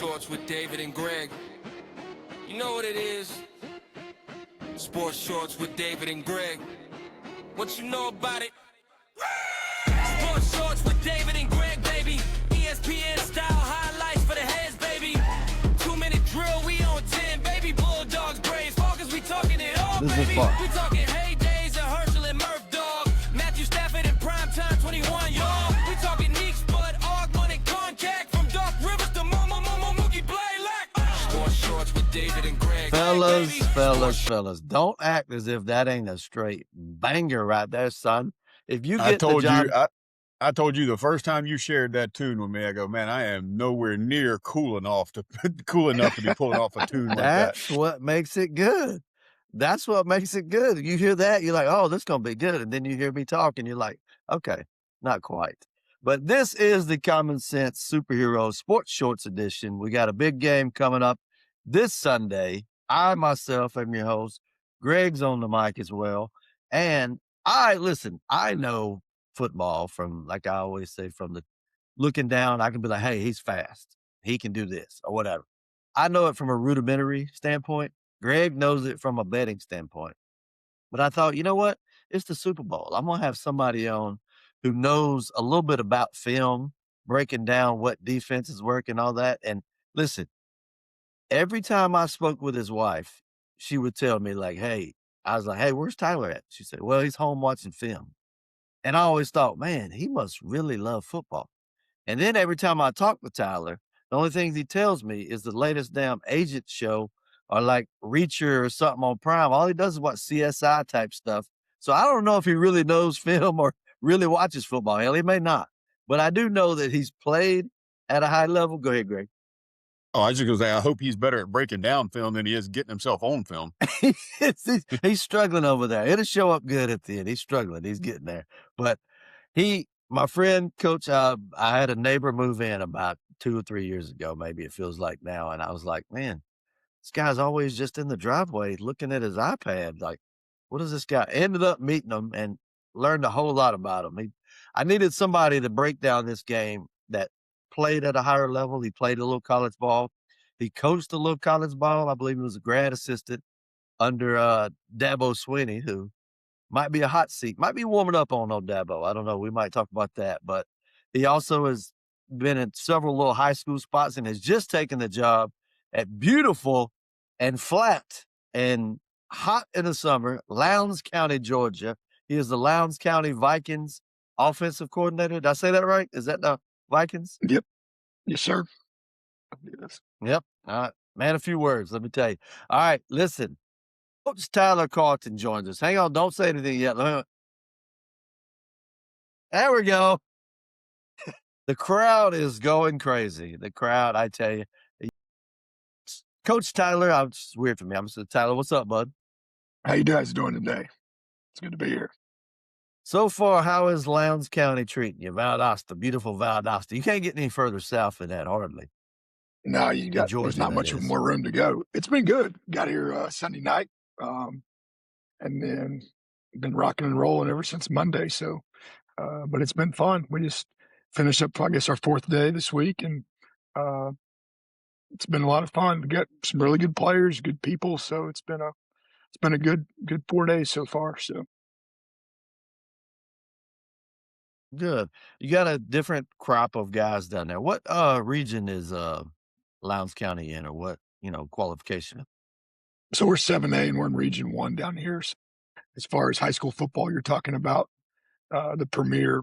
Shorts with David and Greg. You know what it is? Sports Shorts with David and Greg. What you know about it? Sports Shorts with David and Greg, baby. ESPN style highlights for the heads, baby. 2-minute drill, we on 10, baby. Bulldogs, Braves, Falcons, we talking it all, This is baby. fun. We talking heydays and Herschel and Murph Dog. Matthew Stafford in primetime 21, y'all. We talking Neek, Spud, Ogman, and Concac. From Dark Rivers to Mookie Blaylock. Sports Shorts with David and Greg. Fellas, don't act as if that ain't a straight banger right there, son. If you get I told the job, you, I told you the first time you shared that tune with me, I go, man, I am nowhere near cool enough to be pulling off a tune like that. that's what makes it good. That's what makes it good. You hear that, you're like, oh, this is going to be good. And then you hear me talk and you're like, okay, not quite. But this is the Common Sense Superhero Sports Shorts edition. We got a big game coming up this Sunday. I myself am your host. Greg's on the mic as well. And I know football from, like I always say, from the looking down, I can be like, hey, he's fast. He can do this or whatever. I know it from a rudimentary standpoint. Greg knows it from a betting standpoint. But I thought, you know what? It's the Super Bowl. I'm going to have somebody on who knows a little bit about film, breaking down what defenses work and all that. And listen, every time I spoke with his wife, she would tell me like, hey, I was like, hey, where's Tyler at? She said, well, he's home watching film. And I always thought, man, he must really love football. And then every time I talk with Tyler, the only things he tells me is the latest damn agent show or like Reacher or something on Prime. All he does is watch CSI type stuff. So I don't know if he really knows film or really watches football. Hell, he may not. But I do know that he's played at a high level. Go ahead, Greg. Oh, I was just going to say, I hope he's better at breaking down film than he is getting himself on film. He's struggling over there. It'll show up good at the end. He's struggling. He's getting there. But my friend, Coach, I had a neighbor move in about 2 or 3 years ago, maybe it feels like now. And I was like, man, this guy's always just in the driveway looking at his iPad. Like, what is this guy? Ended up meeting him and learned a whole lot about him. I needed somebody to break down this game that played at a higher level. He played a little college ball. He coached a little college ball. I believe he was a grad assistant under Dabo Swinney, who might be a hot seat, might be warming up on old Dabo. I don't know. We might talk about that. But he also has been in several little high school spots and has just taken the job at beautiful and flat and hot in the summer, Lowndes County, Georgia. He is the Lowndes County Vikings offensive coordinator. Did I say that right? Is that the Vikings? Yep. Yes, sir. Yes. Yep. All right. Man, a few words, let me tell you. All right, listen. Coach Tyler Carlton joins us. Hang on, don't say anything yet. There we go. The crowd is going crazy. The crowd, I tell you. Coach Tyler, it's weird for me. I'm just Tyler. What's up, bud? How you guys doing today? It's good to be here. So far, how is Lowndes County treating you? Valdosta, beautiful Valdosta. You can't get any further south than that, hardly. No, Georgia, there's not much more room to go. It's been good. Got here Sunday night, and then been rocking and rolling ever since Monday. So, but it's been fun. We just finished up, I guess, our 4th day this week, and it's been a lot of fun. We got some really good players, good people. So it's been a good 4 days so far. So. Good. You got a different crop of guys down there. What region is Lowndes County in, or what, qualification? So we're 7A and we're in Region 1 down here. So as far as high school football, you're talking about the premier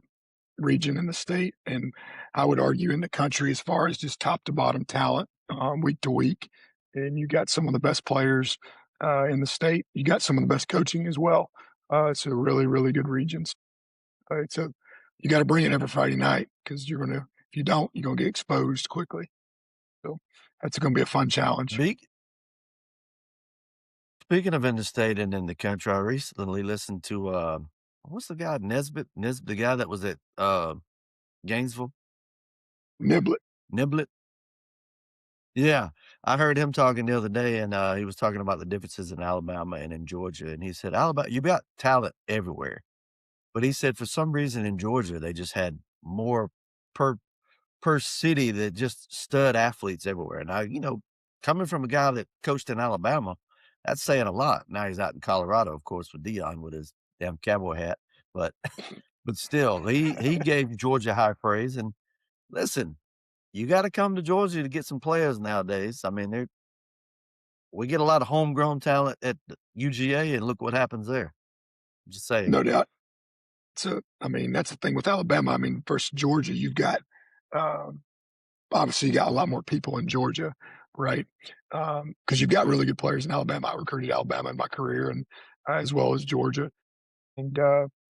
region in the state, and I would argue in the country as far as just top to bottom talent week to week. And you got some of the best players in the state. You got some of the best coaching as well. It's a really, really good region. So you got to bring it every Friday night, because if you don't, you're going to get exposed quickly. So that's going to be a fun challenge. Speaking of in the state and in the country, I recently listened to, what's the guy, Nesbitt, the guy that was at Gainesville? Niblett. Yeah, I heard him talking the other day, and he was talking about the differences in Alabama and in Georgia. And he said, Alabama, you got talent everywhere. But he said for some reason in Georgia, they just had more per per city that just stud athletes everywhere. Now, coming from a guy that coached in Alabama, that's saying a lot. Now he's out in Colorado, of course, with Dion with his damn cowboy hat. But but still, he gave Georgia high praise. And listen, you got to come to Georgia to get some players nowadays. I mean, we get a lot of homegrown talent at UGA, and look what happens there. Just saying. No doubt. So, I mean, that's the thing with Alabama. I mean, versus Georgia, you've got obviously you got a lot more people in Georgia, right? Because you've got really good players in Alabama. I recruited Alabama in my career, and as well as Georgia, and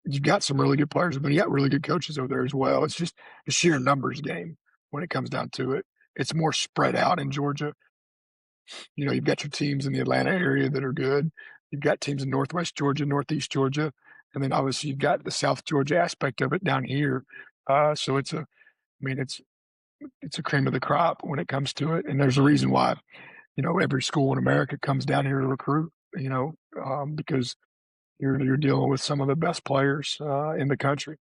you've got some really good players, but you got really good coaches over there as well. It's just a sheer numbers game when it comes down to it. It's more spread out in Georgia. You've got your teams in the Atlanta area that are good. You've got teams in Northwest Georgia, Northeast Georgia, and then obviously you've got the South Georgia aspect of it down here. So it's a cream of the crop when it comes to it, and there's a reason why every school in America comes down here to recruit. Because you're dealing with some of the best players in the country.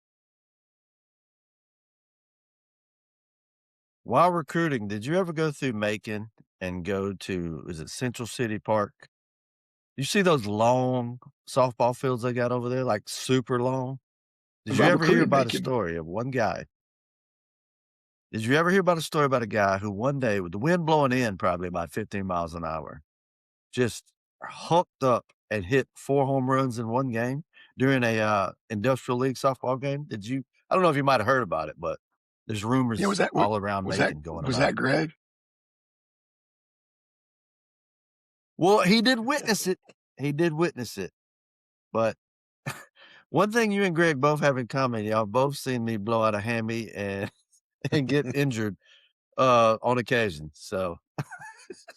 While recruiting, did you ever go through Macon and go to, is it Central City Park? You see those long softball fields they got over there, like super long? Did you I ever hear recruited about a Macon. story of one guy? Did you ever hear about a story about a guy who one day, with the wind blowing in probably about 15 miles an hour, just hooked up and hit 4 home runs in one game during a Industrial League softball game? I don't know if you might have heard about it, but there's rumors Yeah, was that all around was that Macon going was about that it. Greg? Well, he did witness it. He did witness it. But one thing you and Greg both have in common, y'all both seen me blow out a hammy and get injured on occasion. So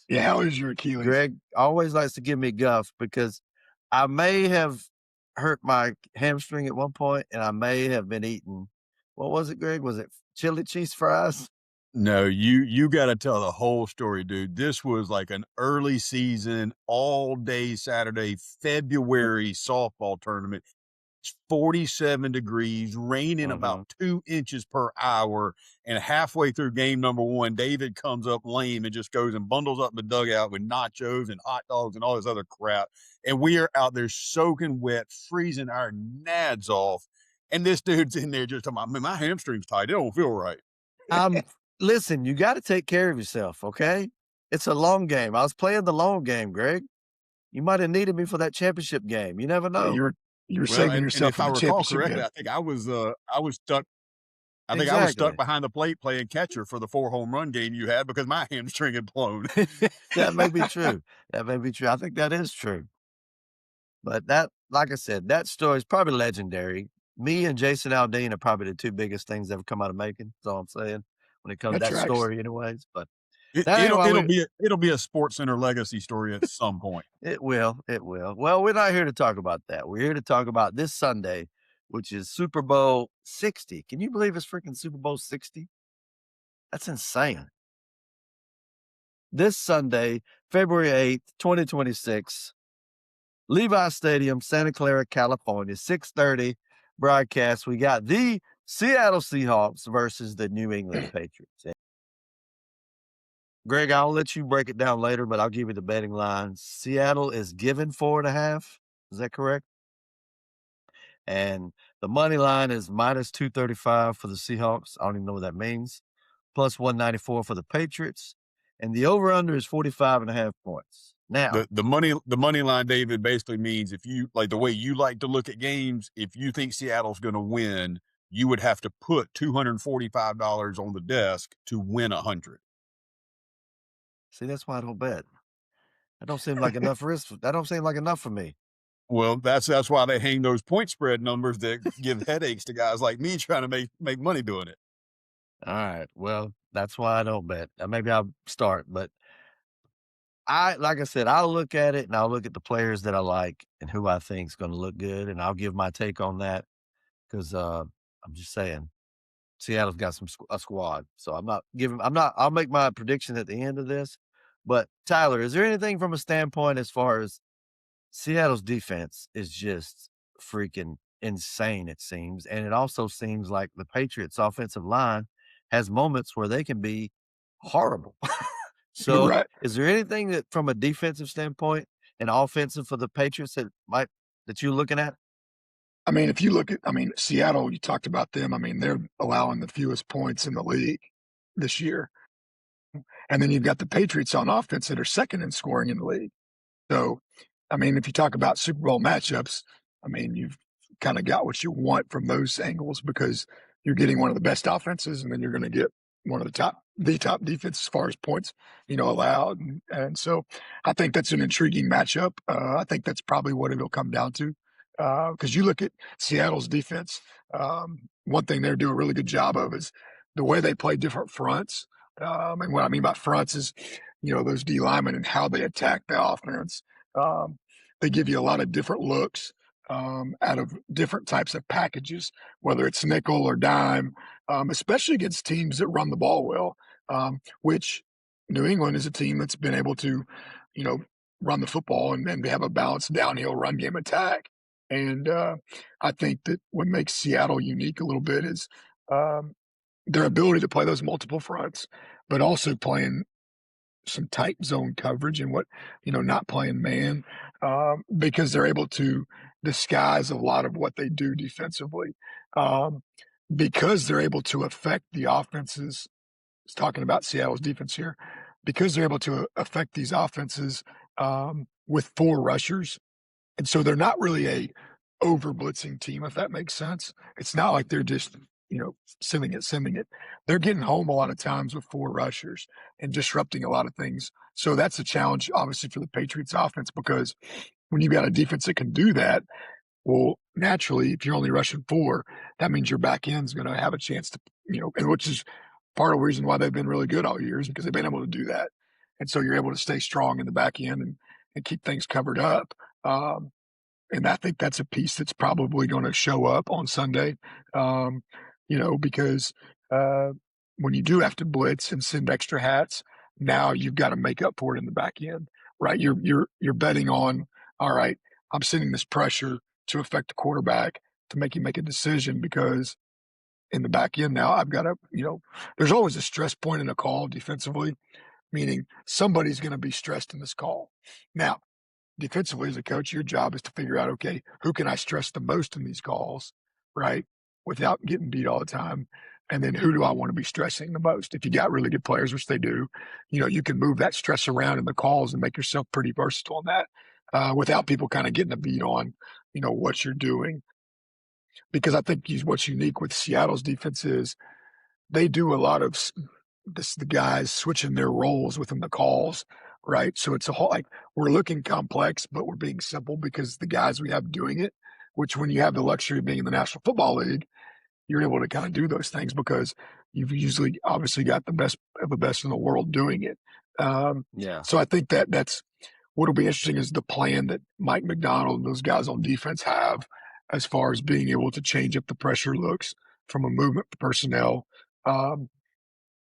Yeah, how is your Achilles? Greg always likes to give me guff because I may have hurt my hamstring at one point, and I may have been eating, what was it, Greg? Was it chili cheese fries? No, you gotta tell the whole story, dude. This was like an early season, all day Saturday, February softball tournament. It's 47 degrees, raining Mhm. about 2 inches per hour, and halfway through game number 1, David comes up lame and just goes and bundles up the dugout with nachos and hot dogs and all this other crap, and we are out there soaking wet, freezing our nads off, and this dude's in there just talking about, "Man, my hamstring's tight. It don't feel right." Listen, you got to take care of yourself, okay? It's a long game. I was playing the long game, Greg. You might have needed me for that championship game. You never Yeah, know. you're Well, saving and yourself if for I the recall championship correctly, game. I was stuck I think I was stuck Exactly. behind the plate playing catcher for the 4 home run game you had because my hamstring had blown. That may be true. That may be true. I think that is true. But that, like I said, that story is probably legendary. Me and Jason Aldean are probably the 2 biggest things that ever come out of Macon. That's all I'm saying when it comes to That that tracks. story anyways. But It that ain't it'll why it'll we be a it'll be a Sports Center legacy story at some point. it will. It will. Well, we're not here to talk about that. We're here to talk about this Sunday, which is Super Bowl 60. Can you believe it's freaking Super Bowl 60? That's insane. This Sunday, February 8th, 2026, Levi Stadium, Santa Clara, California, 6:30 broadcast. We got the Seattle Seahawks versus the New England Patriots. Greg, I'll let you break it down later, but I'll give you the betting lines. Seattle is given 4.5. Is that correct? And the money line is minus 235 for the Seahawks. I don't even know what that means. Plus 194 for the Patriots. And the over-under is 45.5 points. Now, The money line, David, basically means if you like the way you like to look at games, if you think Seattle's gonna win, you would have to put $245 on the desk to win 100. see, that's why I don't bet. That don't seem like enough risk. That don't seem like enough for me. Well, that's why they hang those point spread numbers that give headaches to guys like me trying to make money doing it. All right. Well, that's why I don't bet. Maybe I'll start, but like I said, I'll look at it and I'll look at the players that I like and who I think is going to look good, and I'll give my take on that because I'm just saying Seattle's got a squad. So I'll make my prediction at the end of this. But Tyler, is there anything from a standpoint as far as Seattle's defense is just freaking insane, it seems. And it also seems like the Patriots offensive line has moments where they can be horrible. You're So, right. is there anything that from a defensive standpoint and offensive for the Patriots that you're looking at? I mean, if you look at, Seattle, you talked about them. I mean, they're allowing the fewest points in the league this year. And then you've got the Patriots on offense that are second in scoring in the league. So, I mean, if you talk about Super Bowl matchups, I mean, you've kind of got what you want from those angles because you're getting one of the best offenses, and then you're going to get one of the top defense as far as points, allowed. And so I think that's an intriguing matchup. I think that's probably what it'll come down to. Because you look at Seattle's defense, one thing they do a really good job of is the way they play different fronts. And what I mean by fronts is, those D linemen and how they attack the offense. Um, they give you a lot of different looks out of different types of packages, whether it's nickel or dime, especially against teams that run the ball well, which New England is a team that's been able to, run the football and they have a balanced downhill run game attack. And I think that what makes Seattle unique a little bit is their ability to play those multiple fronts, but also playing some tight zone coverage and not playing man, because they're able to disguise a lot of what they do defensively, um, because they're able to affect the offenses. Talking about Seattle's defense here, because they're able to affect these offenses with four rushers, and so they're not really a over blitzing team, if that makes sense. It's not like they're just, simming it. They're getting home a lot of times with four rushers and disrupting a lot of things. So that's a challenge, obviously, for the Patriots offense, because when you've got a defense that can do that, well, naturally, if you're only rushing four, that means your back end's going to have a chance to, and which is part of the reason why they've been really good all year is because they've been able to do that. And so you're able to stay strong in the back end and keep things covered up. And I think that's a piece that's probably going to show up on Sunday, because when you do have to blitz and send extra hats, now you've got to make up for it in the back end, right? You're betting on, all right, I'm sending this pressure to affect the quarterback to make him make a decision because in the back end now I've got to, there's always a stress point in a call defensively, meaning somebody's going to be stressed in this call. Now, defensively as a coach, your job is to figure out, okay, who can I stress the most in these calls, right? Without getting beat all the time. And then who do I want to be stressing the most? If you got really good players, which they do, you can move that stress around in the calls and make yourself pretty versatile on that without people kind of getting a beat on, what you're doing. Because I think what's unique with Seattle's defense is they do a lot of the guys switching their roles within the calls, right? So it's a whole we're looking complex, but we're being simple because the guys we have doing it, which when you have the luxury of being in the National Football League, you're able to kind of do those things because you've usually obviously got the best of the best in the world doing it. Yeah. So I think that's what'll be interesting is the plan that Mike McDonald and those guys on defense have as far as being able to change up the pressure looks from a movement personnel.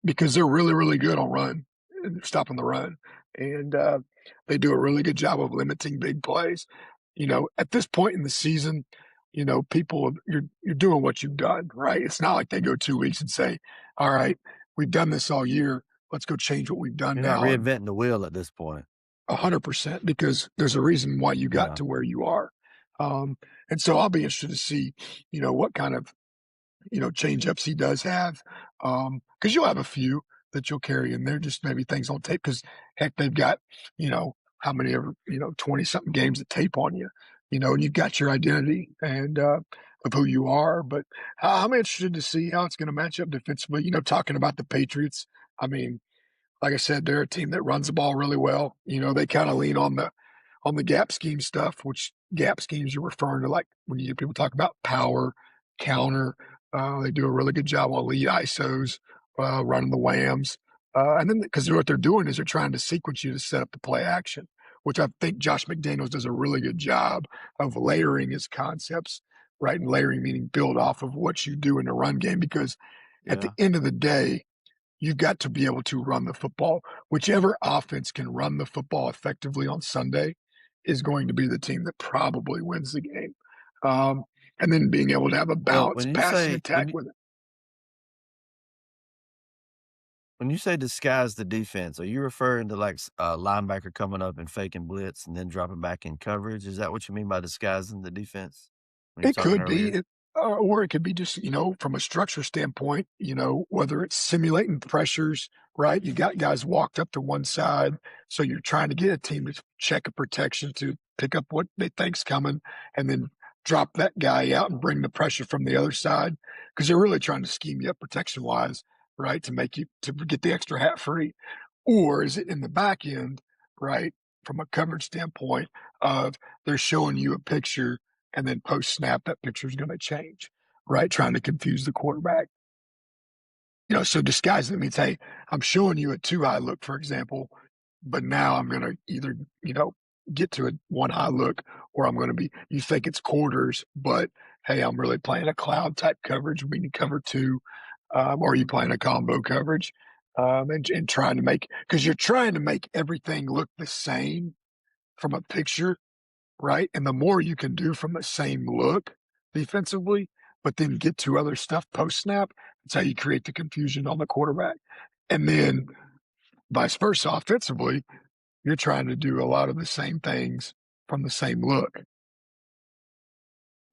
Because they're really, really good on run and stopping the run. And they do a really good job of limiting big plays. At this point in the season, people, you're doing what you've done, right? It's not like they go 2 weeks and say, all right, we've done this all year. Let's go change what we've done You're now. not reinventing the wheel at this point. 100%, because there's a reason why you got Yeah. to where you are. And so I'll be interested to see, what kind of change ups he does have. Because you'll have a few that you'll carry in there, just maybe things on tape. Because heck, they've got, how many ever, 20 something games of tape on you, and you've got your identity and of who you are. But I'm interested to see how it's going to match up defensively. Talking about the Patriots, I mean, like I said, they're a team that runs the ball really well. They kind of lean on the gap scheme stuff, which gap schemes you're referring to, like when you hear people talk about power, counter. They do a really good job on lead ISOs, running the whams. And then because what they're doing is they're trying to sequence you to set up the play action, which I think Josh McDaniels does a really good job of layering his concepts, right? And layering meaning build off of what you do in the run game, because at the end of the day, you've got to be able to run the football. Whichever offense can run the football effectively on Sunday is going to be the team that probably wins the game. And then being able to have a Well, balanced passing attack with it. When you say disguise the defense, are you referring to like linebacker coming up and faking blitz and then dropping back in coverage? Is that what you mean by disguising the defense when you're It talking could be, earlier? or it could be just, from a structure standpoint, whether it's simulating pressures, right? You got guys walked up to one side, so you're trying to get a team to check a protection to pick up what they think's coming, and then drop that guy out and bring the pressure from the other side because they're really trying to scheme you up protection wise, right? To make you to get the extra hat free, or is it in the back end, right? From a coverage standpoint, of they're showing you a picture and then post snap, that picture is going to change, right? Trying to confuse the quarterback. So disguise it means, hey, I'm showing you a 2 high look, for example, but now I'm going to either, get to a 1 high look, or I'm going to be, you think it's quarters, but hey, I'm really playing a cloud type coverage, meaning cover 2, or you playing a combo coverage, and trying to make, because you're trying to make everything look the same from a picture, right? And the more you can do from the same look defensively, but then get to other stuff post snap, that's how you create the confusion on the quarterback. And then vice versa, offensively, you're trying to do a lot of the same things from the same look.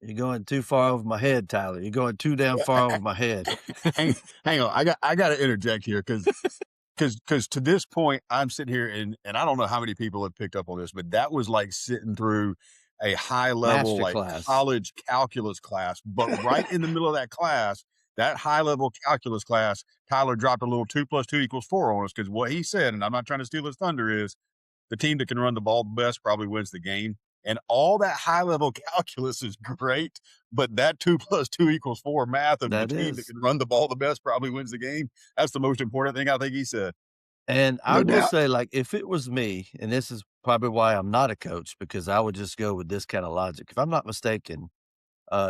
You're going too far over my head, Tyler. You're going too damn far over my head. hang on. I got to interject here because to this point, I'm sitting here and I don't know how many people have picked up on this, but that was like sitting through a high level, like Masterclass. college calculus class. But right in the middle of that class, that high level calculus class, Tyler dropped a little 2 + 2 = 4 on us because what he said, and I'm not trying to steal his thunder, is the team that can run the ball the best probably wins the game. And all that high level calculus is great, but that 2 + 2 = 4 math of the That team that is. can run the ball the best probably wins the game. That's the most important thing I think he said. And I No will doubt. say, like, if it was me, and this is probably why I'm not a coach, because I would just go with this kind of logic. If I'm not mistaken,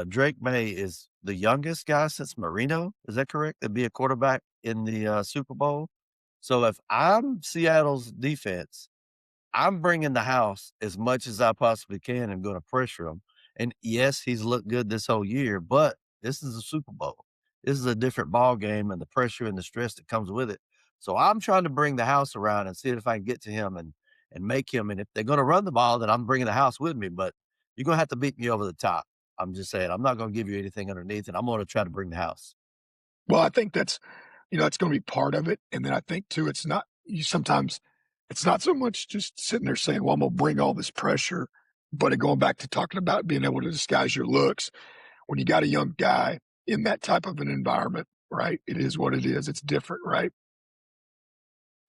Drake May is the youngest guy since Marino. Is that correct? To be a quarterback in the Super Bowl. So if I'm Seattle's defense, I'm bringing the house as much as I possibly can and going to pressure him. And yes, he's looked good this whole year, but this is a Super Bowl. This is a different ball game and the pressure and the stress that comes with it. So I'm trying to bring the house around and see if I can get to him and make him. And if they're going to run the ball, then I'm bringing the house with me. But you're going to have to beat me over the top. I'm just saying, I'm not going to give you anything underneath, and I'm going to try to bring the house. Well, I think that's, it's going to be part of it. And then I think too, sometimes it's not so much just sitting there saying, well, I'm going to bring all this pressure, but going back to talking about being able to disguise your looks. When you got a young guy in that type of an environment, right? It is what it is. It's different, right?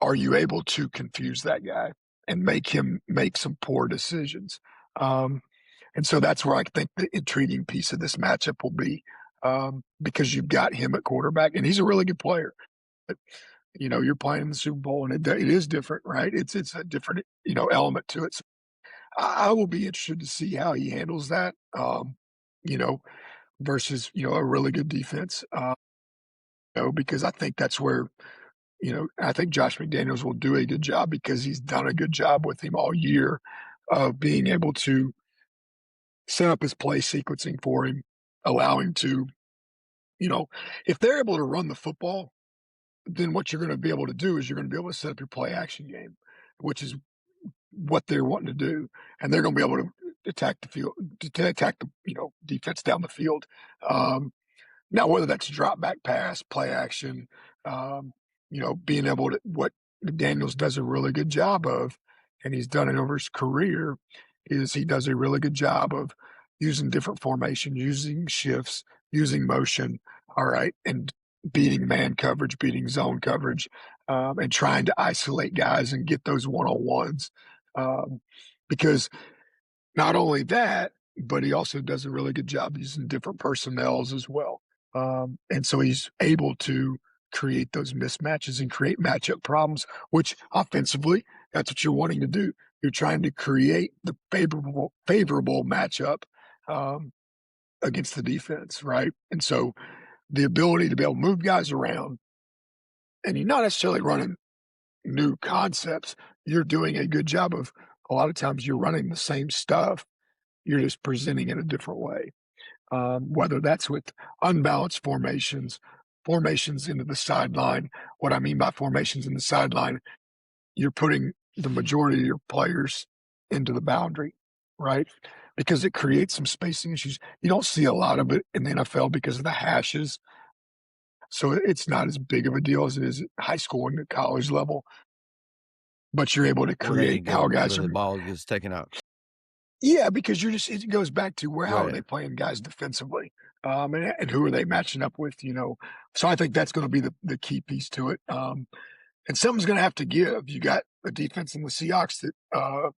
Are you able to confuse that guy and make him make some poor decisions? And so that's where I think the intriguing piece of this matchup will be, because you've got him at quarterback, and he's a really good player. But, you're playing in the Super Bowl, and it is different, right? It's a different element to it. So I will be interested to see how he handles that. You know, versus a really good defense. Because I think that's where I think Josh McDaniels will do a good job because he's done a good job with him all year of being able to set up his play sequencing for him, allow him to, if they're able to run the football, then what you're going to be able to do is you're going to be able to set up your play action game, which is what they're wanting to do, and they're going to be able to attack the field, to attack the defense down the field. Now, whether that's drop back pass, play action, being able to, what Daniels does a really good job of, and he's done it over his career, is he does a really good job of using different formations, using shifts, using motion, all right, and beating man coverage, beating zone coverage, and trying to isolate guys and get those one-on-ones. Because not only that, but he also does a really good job using different personnels as well. And so he's able to create those mismatches and create matchup problems, which offensively, that's what you're wanting to do. You're trying to create the favorable matchup against the defense, right? And so the ability to be able to move guys around, and you're not necessarily running new concepts. You're doing a good job of, a lot of times you're running the same stuff. You're just presenting it a different way. Whether that's with unbalanced formations, formations into the sideline. What I mean by formations in the sideline, you're putting the majority of your players into the boundary, right? Because it creates some spacing issues. You don't see a lot of it in the NFL because of the hashes. So it's not as big of a deal as it is at high school and at college level. But you're able to Where they create can how go, guys where are. the ball gets taken out. Yeah, because it goes back to how are Right. they playing guys defensively, and who are they matching up with, So I think that's going to be the key piece to it. And something's going to have to give. You got a defense in the Seahawks that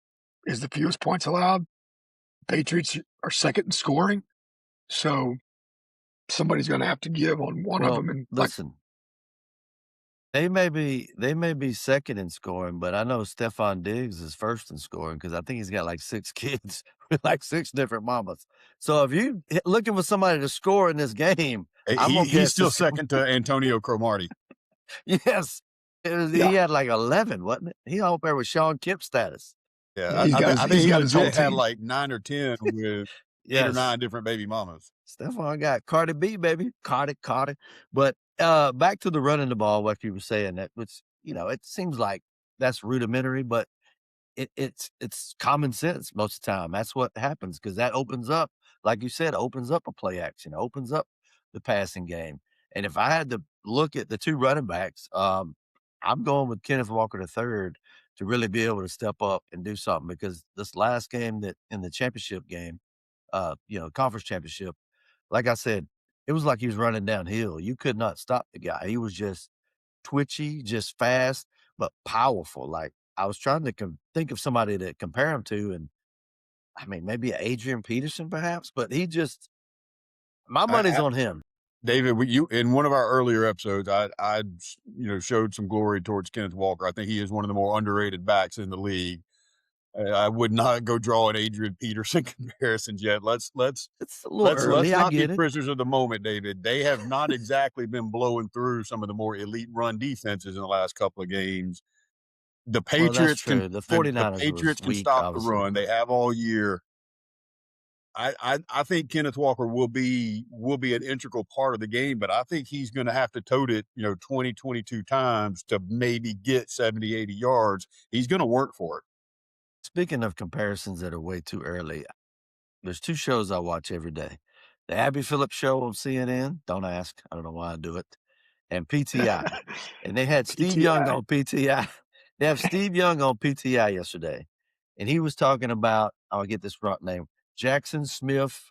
is the fewest points allowed. Patriots are second in scoring, so somebody's going to have to give on one of Well, them. And listen, they may be second in scoring, but I know Stephon Diggs is first in scoring because I think he's got like 6 kids with like 6 different mamas. So if you looking for somebody to score in this game, I'm gonna He's guess still it's gonna second to Antonio Cromartie. yes. yeah, He had like 11, wasn't it? He up there with Sean Kipp status. Yeah, I think he's he got his whole legit had team. like 9 or 10 with 8 or Yes. 9 different baby mamas. Stephon got Cardi B, baby. Cardi. But back to the running the ball, what you were saying, that which, it seems like that's rudimentary, but it's common sense most of the time. That's what happens because that opens up, like you said, opens up a play action, opens up the passing game. And if I had to look at the 2 running backs, I'm going with Kenneth Walker III to really be able to step up and do something because this last game that in the championship game, conference championship, like I said, it was like he was running downhill. You could not stop the guy. He was just twitchy, just fast, but powerful. Like I was trying to think of somebody to compare him to, and I mean maybe Adrian Peterson, perhaps, but my money's I, on him. David, you in one of our earlier episodes, I showed some glory towards Kenneth Walker. I think he is one of the more underrated backs in the league. I would not go draw an Adrian Peterson comparisons yet. Let's It's a little early. I not be get it. prisoners of the moment, David. They have not exactly been blowing through some of the more elite run defenses in the last couple of games. The Well, that's Patriots true. The the 49ers Patriots was can weak, stop the obviously. run. They have all year. I think Kenneth Walker will be an integral part of the game, but I think he's going to have to tote it, 20, 22 times to maybe get 70, 80 yards. He's going to work for it. Speaking of comparisons that are way too early, there's 2 shows I watch every day. The Abby Phillips show on CNN, don't ask, I don't know why I do it, and PTI. And they had Steve Young on PTI. They have Steve Young on PTI yesterday, and he was talking about, I'll get this right name, Jackson Smith.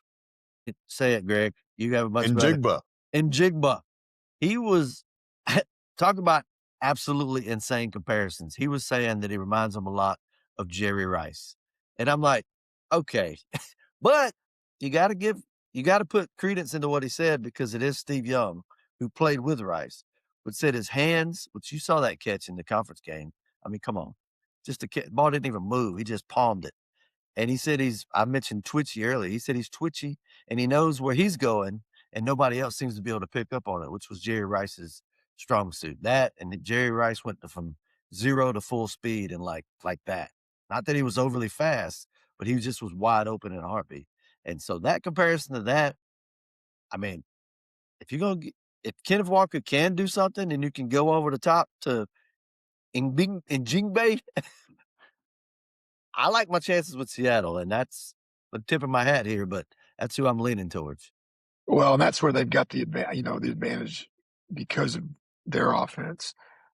Say it, Greg. You have a much And better. Jigba. And Jigba. He was talk about absolutely insane comparisons. He was saying that he reminds him a lot of Jerry Rice. And I'm like, okay. But you got to put credence into what he said because it is Steve Young who played with Rice, but said his hands, which you saw that catch in the conference game. I mean, come on. Just the ball didn't even move. He just palmed it. And he said I mentioned twitchy earlier. He said he's twitchy and he knows where he's going and nobody else seems to be able to pick up on it, which was Jerry Rice's strong suit. That and Jerry Rice went from 0 to full speed and like that. Not that he was overly fast, but he just was wide open in a heartbeat. And so that comparison to that, I mean, if Kenneth Walker can do something and you can go over the top to Njingbe, I like my chances with Seattle, and that's the tip of my hat here, but that's who I'm leaning towards. Well, and that's where they've got the advantage because of their offense,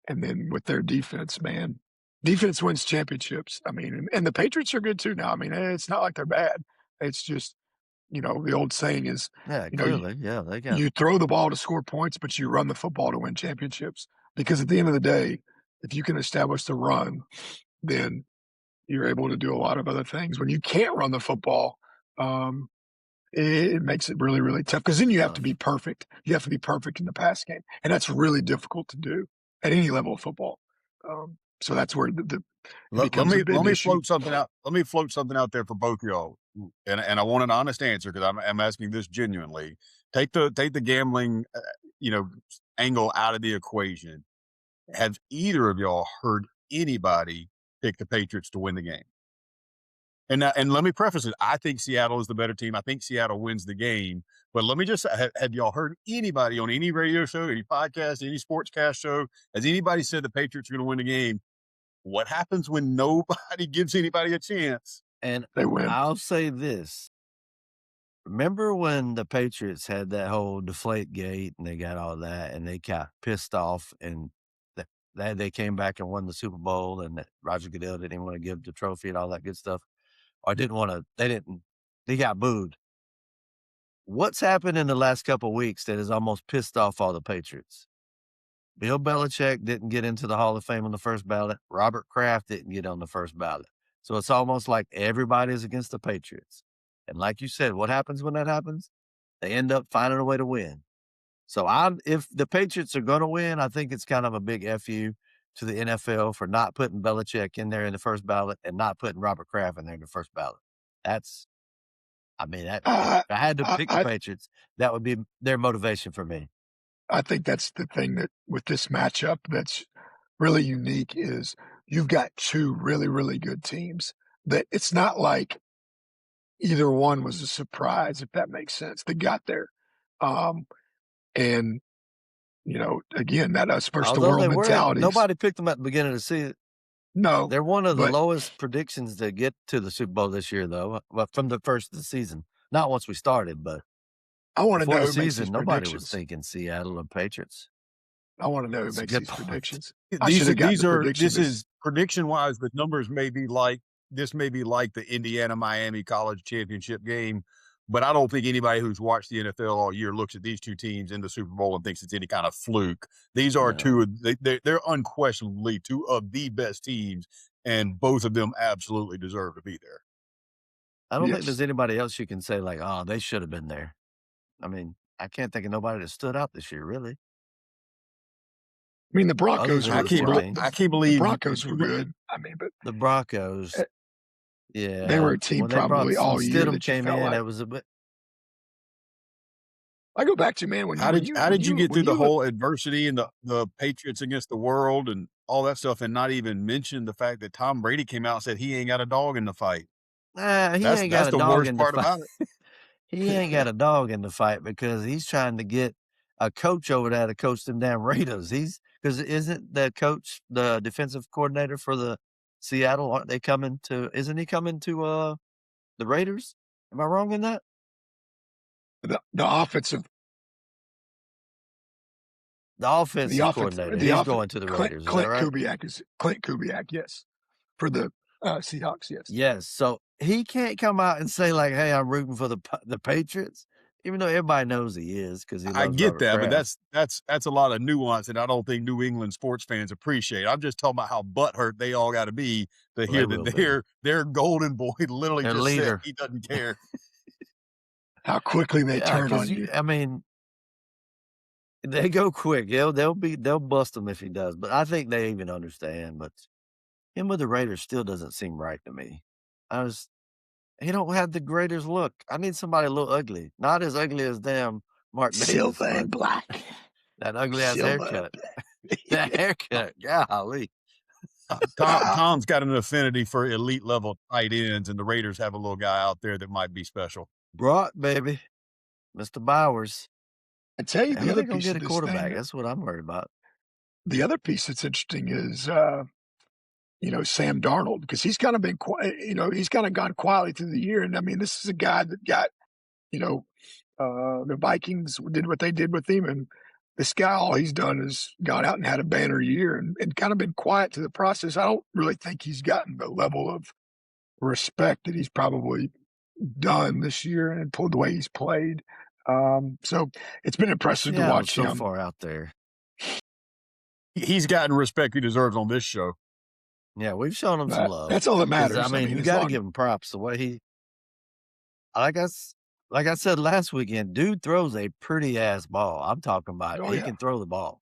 and then with their defense, man, defense wins championships. I mean, and the Patriots are good too now. I mean, it's not like they're bad. It's just, the old saying is, Yeah, you clearly, yeah, they got you throw the ball to score points, but you run the football to win championships. Because at the end of the day, if you can establish the run, then you're able to do a lot of other things. When you can't run the football, it makes it really, really tough because then you have to be perfect. You have to be perfect in the pass game, and that's really difficult to do at any level of football. So that's where it becomes a big issue. Float something out. Let me float something out there for both of y'all, and I want an honest answer because I'm asking this genuinely. Take the gambling, angle out of the equation. Have either of y'all heard anybody pick the Patriots to win the game? And let me preface it. I think Seattle is the better team. I think Seattle wins the game. But let me just have y'all heard anybody on any radio show, any podcast, any sportscast show? Has anybody said the Patriots are going to win the game? What happens when nobody gives anybody a chance? And They win. I'll say this. Remember when the Patriots had that whole deflate gate and they got all that and they got pissed off and they came back and won the Super Bowl and Roger Goodell didn't even want to give the trophy and all that good stuff. Or they got booed. What's happened in the last couple of weeks that has almost pissed off all the Patriots? Bill Belichick didn't get into the Hall of Fame on the first ballot. Robert Kraft didn't get on the first ballot. So it's almost like everybody's against the Patriots. And like you said, what happens when that happens? They end up finding a way to win. So if the Patriots are going to win, I think it's kind of a big FU to the NFL for not putting Belichick in there in the first ballot and not putting Robert Kraft in there in the first ballot. If I had to pick the Patriots, that would be their motivation for me. I think that's the thing that with this matchup that's really unique is you've got two really, really good teams that it's not like either one was a surprise, if that makes sense. They got there. And, again, that us versus the world mentality. Nobody picked them at the beginning of the season. No. They're one of the lowest predictions to get to the Super Bowl this year, though, from the first of the season. Not once we started, but I want to know the season, nobody was thinking Seattle or Patriots. I want to know who makes these predictions. This is prediction-wise, but numbers may be like the Indiana-Miami college championship game, but I don't think anybody who's watched the NFL all year looks at these two teams in the Super Bowl and thinks it's any kind of fluke. These are they're unquestionably two of the best teams, and both of them absolutely deserve to be there. I don't think there's anybody else you can say like, oh, they should have been there. I mean, I can't think of nobody that stood out this year, really. I mean, the Broncos. I can't believe the Broncos were good. But the Broncos, they were a team probably all year that came in. Like, that was a bit. I go back to how did you get through the whole adversity and the Patriots against the world and all that stuff, and not even mention the fact that Tom Brady came out and said he ain't got a dog in the fight? That's the worst part about it. He ain't got a dog in the fight because he's trying to get a coach over there to coach them damn Raiders. Because isn't the coach the defensive coordinator for the Seattle? Isn't he coming to the Raiders? Am I wrong in that? The offensive coordinator. He's going to the Raiders. Clint Kubiak, yes. For the Seahawks, yes. Yes. So he can't come out and say like, "Hey, I'm rooting for the Patriots," even though everybody knows he is because he. I get Robert that, Kraft. but that's a lot of nuance, and I don't think New England sports fans appreciate. I'm just talking about how butthurt they all got to be to hear that their golden boy literally their just leader said he doesn't care. How quickly they turn on you. I mean, they go quick. They'll bust him if he does, but I think they even understand. But him with the Raiders still doesn't seem right to me. He don't have the Raiders look. I need somebody a little ugly, not as ugly as damn Mark Davis. Silver and black. That ugly ass haircut. That haircut, golly. Tom's got an affinity for elite level tight ends, and the Raiders have a little guy out there that might be special. Brock, baby, Mr. Bowers. I tell you, the other piece get a quarterback. That's what I'm worried about. The other piece that's interesting is, Sam Darnold, because he's kind of been, he's kind of gone quietly through the year. And I mean, this is a guy that got, the Vikings did what they did with him, and this guy, all he's done is gone out and had a banner year and kind of been quiet to the process. I don't really think he's gotten the level of respect that he's probably done this year and the way he's played. So it's been impressive to watch him. So far out there. He's gotten respect he deserves on this show. Yeah, we've shown him some love. That's all that matters. I mean you got to give him props. The way he, like I said last weekend, dude throws a pretty ass ball. I'm talking about he can throw the ball.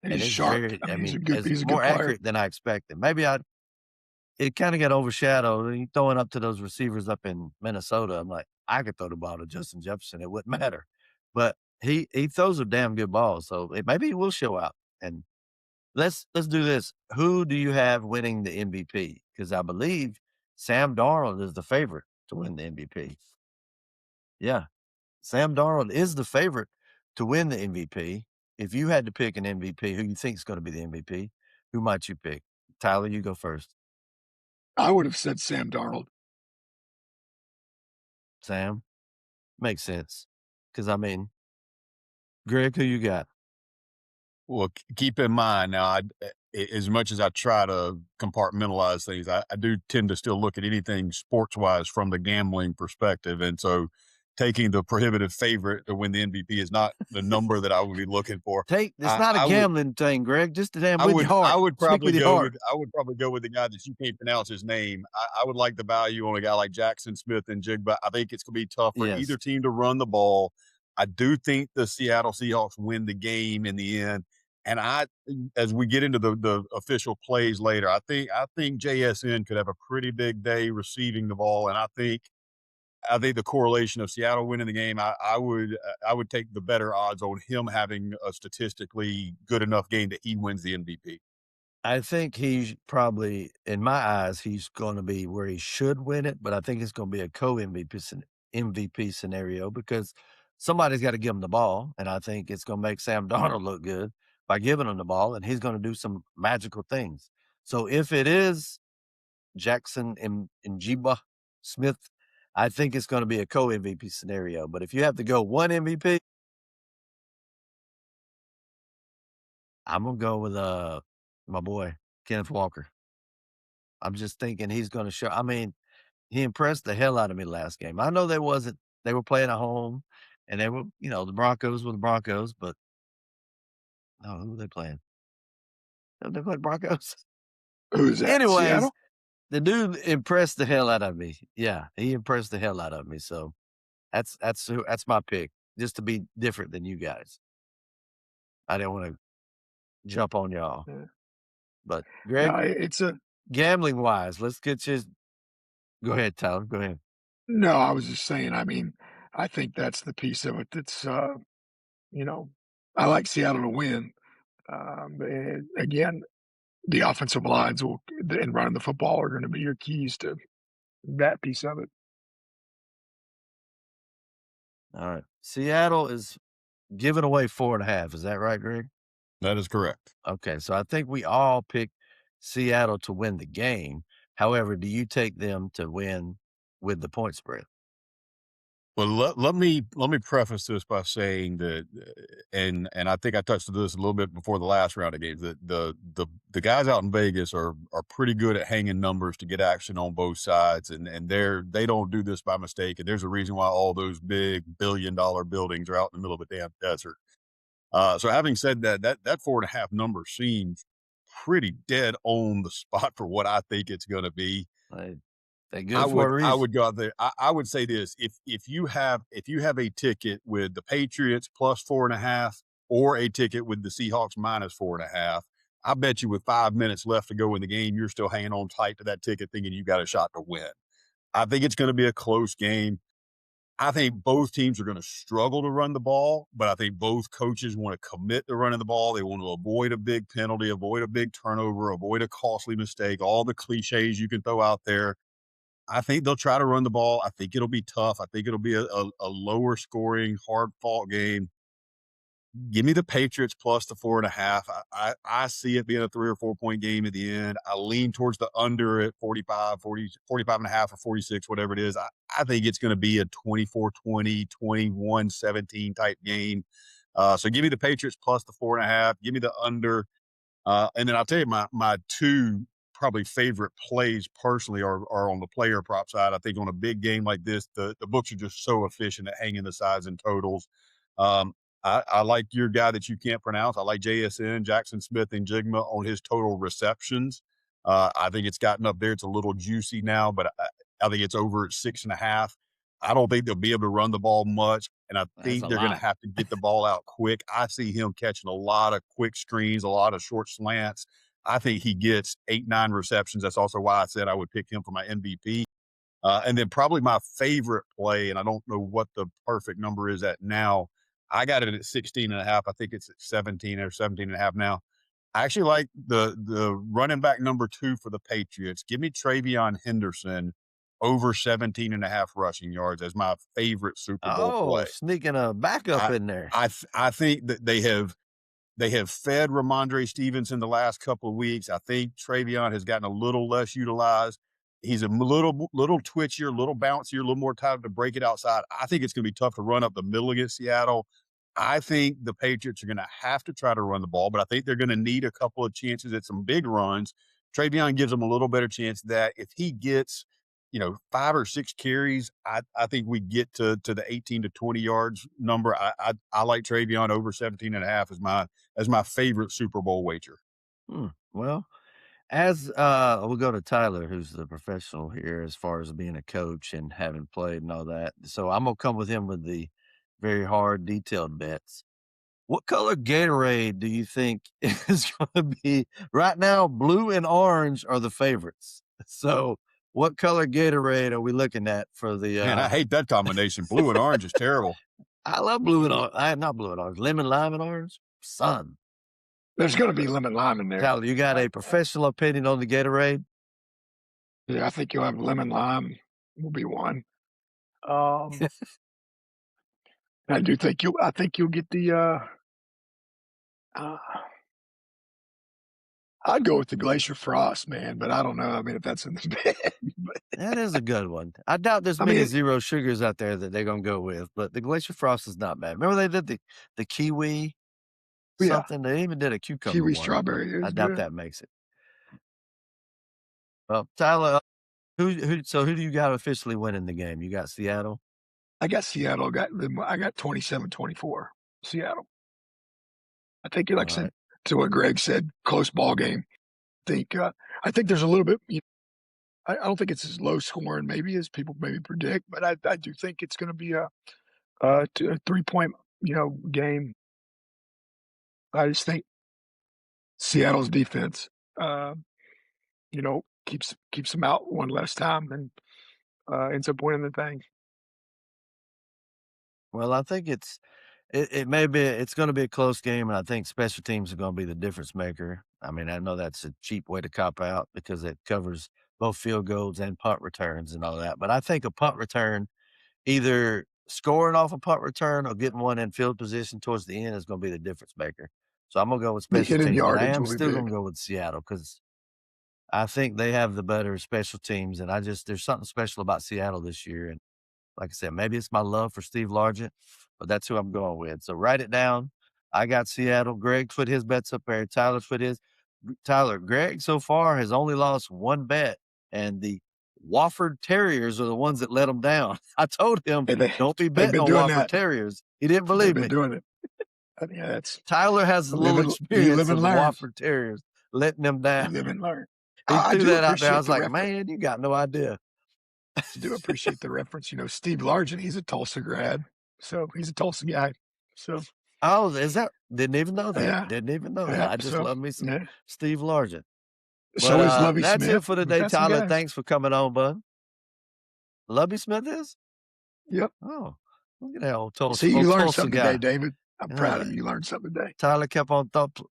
And he's sharp. He's more accurate than I expected. Maybe it kind of got overshadowed. Throwing up to those receivers up in Minnesota. I'm like, I could throw the ball to Justin Jefferson. It wouldn't matter. But he throws a damn good ball. So maybe he will show out. And let's do this. Who do you have winning the MVP? Because I believe Sam Darnold is the favorite to win the MVP. Yeah, Sam Darnold is the favorite to win the MVP. If you had to pick an MVP, who you think is going to be the MVP, who might you pick? Tyler, you go first. I would have said Sam Darnold. Sam, makes sense. Because I mean, Greg, who you got? Well, keep in mind now, as much as I try to compartmentalize things, I do tend to still look at anything sports wise from the gambling perspective. And so taking the prohibitive favorite to win the MVP is not the number that I would be looking for. It's not a gambling thing, Greg. Just a damn with your heart. I would Speak probably with your go heart. with I would probably go with the guy that you can't pronounce his name. I would like the value on a guy like Jackson Smith and Jigba. I think it's gonna be tough for Yes. either team to run the ball. I do think the Seattle Seahawks win the game in the end. And as we get into the official plays later, I think JSN could have a pretty big day receiving the ball. And I think the correlation of Seattle winning the game, I would take the better odds on him having a statistically good enough game that he wins the MVP. I think he's probably, in my eyes, he's going to be where he should win it, but I think it's going to be a MVP scenario because somebody's got to give him the ball, and I think it's going to make Sam Darnold look good by giving him the ball, and he's going to do some magical things. So if it is Jackson and Jiba Smith, I think it's going to be a co-MVP scenario. But if you have to go one MVP, I'm going to go with my boy, Kenneth Walker. I'm just thinking he's going to show. I mean, he impressed the hell out of me last game. I know they were playing at home and they were, the Broncos were the Broncos, but no, who were they playing? They played Broncos. Who's that? Anyways, Seattle? the dude impressed the hell out of me. Yeah, he impressed the hell out of me. So that's my pick, just to be different than you guys. I didn't want to jump on y'all. Yeah. But Greg, It's a gambling wise, let's get you. Go ahead, Tyler. Go ahead. no. I was just saying. I mean, I think that's the piece of it. That's I like Seattle to win. And again, the offensive lines and running the football are going to be your keys to that piece of it. All right. Seattle is giving away 4.5. Is that right, Greg? That is correct. Okay. So I think we all picked Seattle to win the game. However, do you take them to win with the point spread? Well, let me preface this by saying that, and I think I touched on this a little bit before the last round of games, that the guys out in Vegas are pretty good at hanging numbers to get action on both sides, and they don't do this by mistake. And there's a reason why all those big billion-dollar buildings are out in the middle of a damn desert. So having said that 4.5 number seems pretty dead on the spot for what I think it's going to be. I would go out there. I would say this: if you have a ticket with the Patriots plus 4.5, or a ticket with the Seahawks minus 4.5, I bet you with 5 minutes left to go in the game, you're still hanging on tight to that ticket, thinking you got a shot to win. I think it's going to be a close game. I think both teams are going to struggle to run the ball, but I think both coaches want to commit to running the ball. They want to avoid a big penalty, avoid a big turnover, avoid a costly mistake, all the cliches you can throw out there. I think they'll try to run the ball. I think it'll be tough. I think it'll be a lower scoring, hard fought game. Give me the Patriots plus the 4.5. I see it being a 3 or 4 point game at the end. I lean towards the under at 45 and a half or 46, whatever it is. I think it's going to be a 24-20, 21-17 type game. So give me the Patriots plus the 4.5. Give me the under. And then I'll tell you my two probably favorite plays personally are on the player prop side. I think on a big game like this, the books are just so efficient at hanging the sides and totals. I like your guy that you can't pronounce. I like JSN, Jackson Smith and Jigma on his total receptions. I think it's gotten up there. It's a little juicy now, but I think it's over at 6.5. I don't think they'll be able to run the ball much, and I think they're going to have to get the ball out quick. I see him catching a lot of quick screens, a lot of short slants. I think he gets 8-9 receptions. That's also why I said I would pick him for my MVP. And then probably my favorite play, and I don't know what the perfect number is at now. I got it at 16.5. I think it's at 17 or 17.5 now. I actually like the running back number 2 for the Patriots. Give me Travion Henderson over 17.5 rushing yards as my favorite Super Bowl Oh, play. sneaking a backup I in there. I think that they have fed Ramondre Stevenson the last couple of weeks. I think Travion has gotten a little less utilized. He's a little twitchier, a little bouncier, a little more time to break it outside. I think it's going to be tough to run up the middle against Seattle. I think the Patriots are going to have to try to run the ball, but I think they're going to need a couple of chances at some big runs. Travion gives them a little better chance of that. If he gets, 5 or 6 carries, I think we get to the 18 to 20 yards number. I like Travion over 17.5 as my favorite Super Bowl wager. Well, as we'll go to Tyler, who's the professional here as far as being a coach and having played and all that. So I'm gonna come with him with the very hard, detailed bets. What color Gatorade do you think is going to be right now? Blue and orange are the favorites. So, what color Gatorade are we looking at for the? Man, I hate that combination. Blue and orange is terrible. I love blue and orange. I not blue and orange, lemon, lime, and orange. Son, There's going to be lemon lime in there. Tyler, you got a professional opinion on the Gatorade? Yeah, I think you'll have lemon lime will be one. I do think I think you'll get the. I'd go with the Glacier Frost, man, but I don't know. I mean, if that's in the bed, but That is a good one. I doubt there's I many mean, zero sugars out there that they're gonna go with, but the Glacier Frost is not bad. Remember they did the kiwi yeah, something? They even did a cucumber kiwi one. strawberry I is doubt good. that makes it. Well, Tyler, who do you got officially winning the game? You got Seattle? I got Seattle. I got 27-24 Seattle. I think, like I said, Alright. to what Greg said, close ball game. I think there's a little bit. I don't think it's as low scoring maybe as people maybe predict, but I do think it's going to be a 3-point game. I just think Seattle's defense keeps them out one less time and ends up winning the thing. Well, I think it's gonna be a close game, and I think special teams are gonna be the difference maker. I mean, I know that's a cheap way to cop out because it covers both field goals and punt returns and all that, but I think a punt return, either scoring off a punt return or getting one in field position towards the end is gonna be the difference maker. So I'm gonna go with The special hidden teams, but I yardage am will be still big. gonna go with Seattle because I think they have the better special teams, and there's something special about Seattle this year, and like I said, maybe it's my love for Steve Largent, but that's who I'm going with. So write it down. I got Seattle. Greg put his bets up there. Tyler put his. Tyler, Greg so far has only lost one bet, and the Wofford Terriers are the ones that let him down. I told him, And don't be they've betting been on doing Wofford that. Terriers. He didn't They've believe been me. doing it. Yeah, that's Tyler has a you little live experience and of the learn. Wofford Terriers letting them You down. live and learn. He I threw do that out there. I appreciate was the like, reference. man, you got no idea. I do appreciate the reference. Steve Largent, he's a Tulsa grad, so he's a Tulsa guy. So Oh, is that? Didn't even know that. yeah, Didn't even know that. yeah. I just So love me some yeah. Steve Largent. So But is Lovey that's it Smith. for We've today, got some Tyler. guys. Thanks for coming on, bud. Lovey Smith is? Yep. Oh, look at that old Tulsa, See, you learned Tulsa something guy. today, David. I'm proud of Yeah. you. You learned something today. Tyler kept on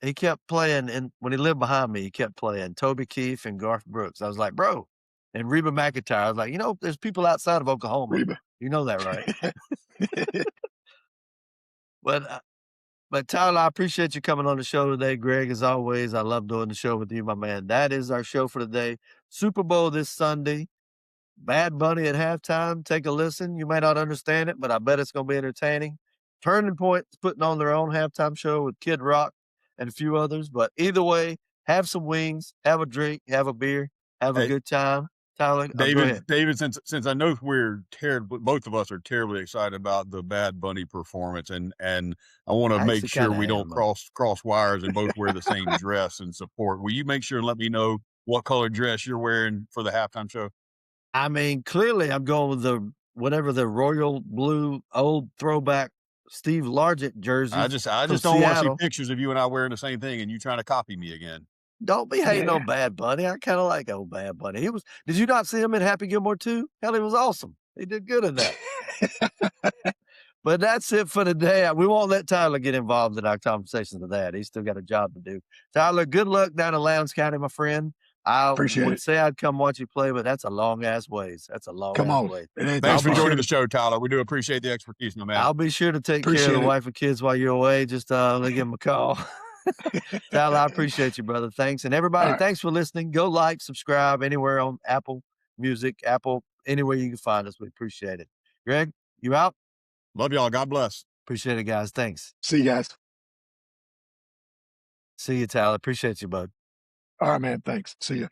he kept playing, and when he lived behind me, he kept playing Toby Keith and Garth Brooks. I was like, bro, and Reba McEntire. I was like, there's people outside of Oklahoma. Reba. You know that, right? But Tyler, I appreciate you coming on the show today. Greg, as always, I love doing the show with you, my man. That is our show for today. Super Bowl this Sunday. Bad Bunny at halftime. Take a listen. You may not understand it, but I bet it's going to be entertaining. Turning Point is putting on their own halftime show with Kid Rock and a few others. But either way, have some wings, have a drink, have a beer, have a Hey, good time. Tyler, go ahead. David, since I know both of us are terribly excited about the Bad Bunny performance, and I want to I make actually sure kinda we don't am. cross wires and both wear the same dress and support. Will you make sure and let me know what color dress you're wearing for the halftime show? I mean, clearly I'm going with the royal blue old throwback Steve Largent I jerseys just from don't want to see Seattle. pictures of you and I wearing the same thing and you trying to copy me again. Don't be hating Yeah. on Bad Bunny. I kinda like old Bad Bunny. Did you not see him in Happy Gilmore 2? Hell, he was awesome. He did good in that. But that's it for today. We won't let Tyler get involved in our conversations of that. He's still got a job to do. Tyler, good luck down in Lowndes County, my friend. I Appreciate would it. say I'd come watch you play, but that's a long ass ways. That's a long Come ass on. way. It ain't Thanks that for far. joining the show, Tyler. We do appreciate the expertise, my man. I'll be sure to take care of Appreciate the it. wife and kids while you're away. Just let give them a call. Tyler, I appreciate you, brother. Thanks. And everybody, All right. thanks for listening. Go like, subscribe anywhere on Apple Music, Apple, anywhere you can find us. We appreciate it. Greg, you out? Love y'all. God bless. Appreciate it, guys. Thanks. See you guys. See you, Tyler. Appreciate you, bud. All right, man. Thanks. See you.